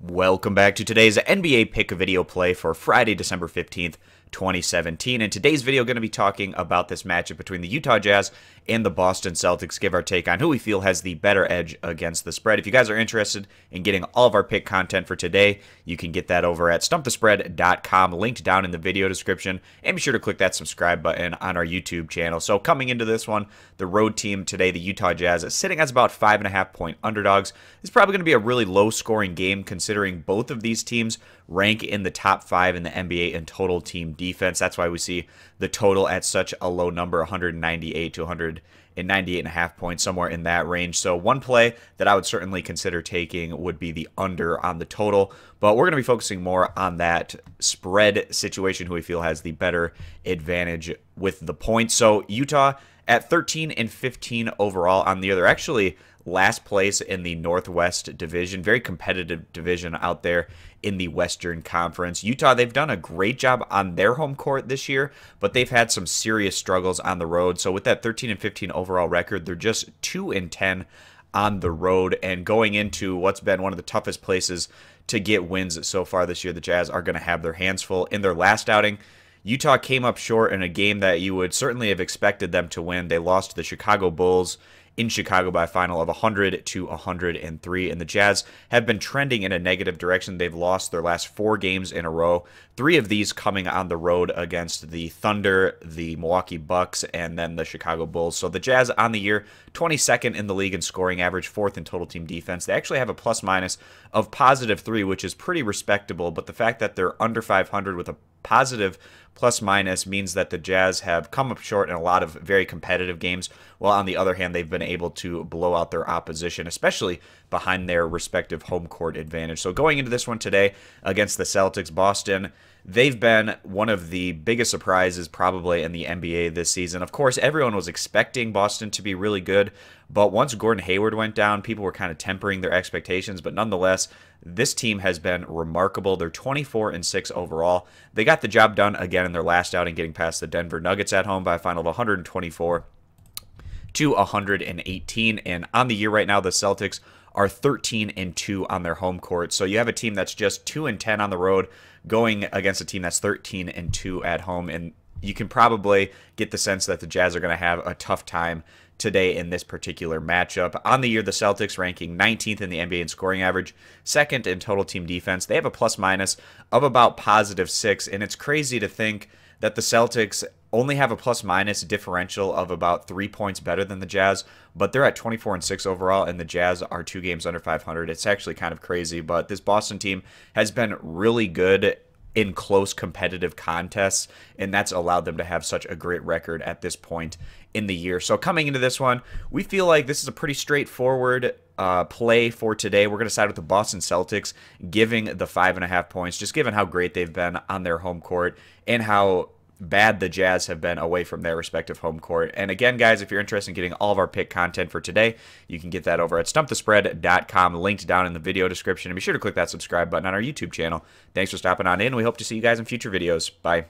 Welcome back to today's NBA Pick Video Play for Friday, December 15th, 2017. In today's video, going to be talking about this matchup between the Utah Jazz and the Boston Celtics. Give our take on who we feel has the better edge against the spread. If you guys are interested in getting all of our pick content for today, you can get that over at stumpthespread.com, linked down in the video description. And be sure to click that subscribe button on our YouTube channel. So coming into this one, the road team today, the Utah Jazz, is sitting as about 5.5-point underdogs. It's probably going to be a really low-scoring game considering both of these teams rank in the top 5 in the NBA in total team defense. That's why we see the total at such a low number, 198 to 198.5 points, somewhere in that range. So one play that I would certainly consider taking would be the under on the total, but we're going to be focusing more on that spread situation, who we feel has the better advantage with the points. So Utah at 13-15 overall on the year. They're actually last place in the Northwest Division. Very competitive division out there in the Western Conference. Utah, they've done a great job on their home court this year, but they've had some serious struggles on the road. So with that 13-15 overall record, they're just 2-10 on the road. And going into what's been one of the toughest places to get wins so far this year, the Jazz are going to have their hands full. In their last outing, Utah came up short in a game that you would certainly have expected them to win. They lost to the Chicago Bulls in Chicago by a final of 100 to 103, and the Jazz have been trending in a negative direction. They've lost their last 4 games in a row, 3 of these coming on the road against the Thunder, the Milwaukee Bucks, and then the Chicago Bulls. So the Jazz on the year, 22nd in the league in scoring average, 4th in total team defense. They actually have a plus-minus of +3, which is pretty respectable, but the fact that they're under 500 with a positive plus-minus means that the Jazz have come up short in a lot of very competitive games, while on the other hand, they've been able to blow out their opposition, especially behind their respective home court advantage. So going into this one today against the Celtics, Boston, they've been one of the biggest surprises probably in the NBA this season. Of course, everyone was expecting Boston to be really good, but once Gordon Hayward went down, people were kind of tempering their expectations, but nonetheless, this team has been remarkable. They're 24-6 overall. They got the job done again in their last outing, getting past the Denver Nuggets at home by a final of 124 to 118. And on the year right now, the Celtics are 13-2 on their home court. So you have a team that's just 2-10 on the road going against a team that's 13-2 at home. And you can probably get the sense that the Jazz are going to have a tough time today in this particular matchup. On the year, the Celtics ranking 19th in the NBA in scoring average, 2nd in total team defense. They have a plus-minus of about +6, and it's crazy to think that the Celtics only have a plus-minus differential of about 3 points better than the Jazz, but they're at 24-6 overall, and the Jazz are 2 games under 500. It's actually kind of crazy, but this Boston team has been really good in close competitive contests, and that's allowed them to have such a great record at this point in the year. So coming into this one, we feel like this is a pretty straightforward play for today. We're going to side with the Boston Celtics, giving the 5.5 points, just given how great they've been on their home court and how bad the Jazz have been away from their respective home court. And again, guys, if you're interested in getting all of our pick content for today, you can get that over at stumpthespread.com, linked down in the video description. And be sure to click that subscribe button on our YouTube channel. Thanks for stopping on in. We hope to see you guys in future videos. Bye.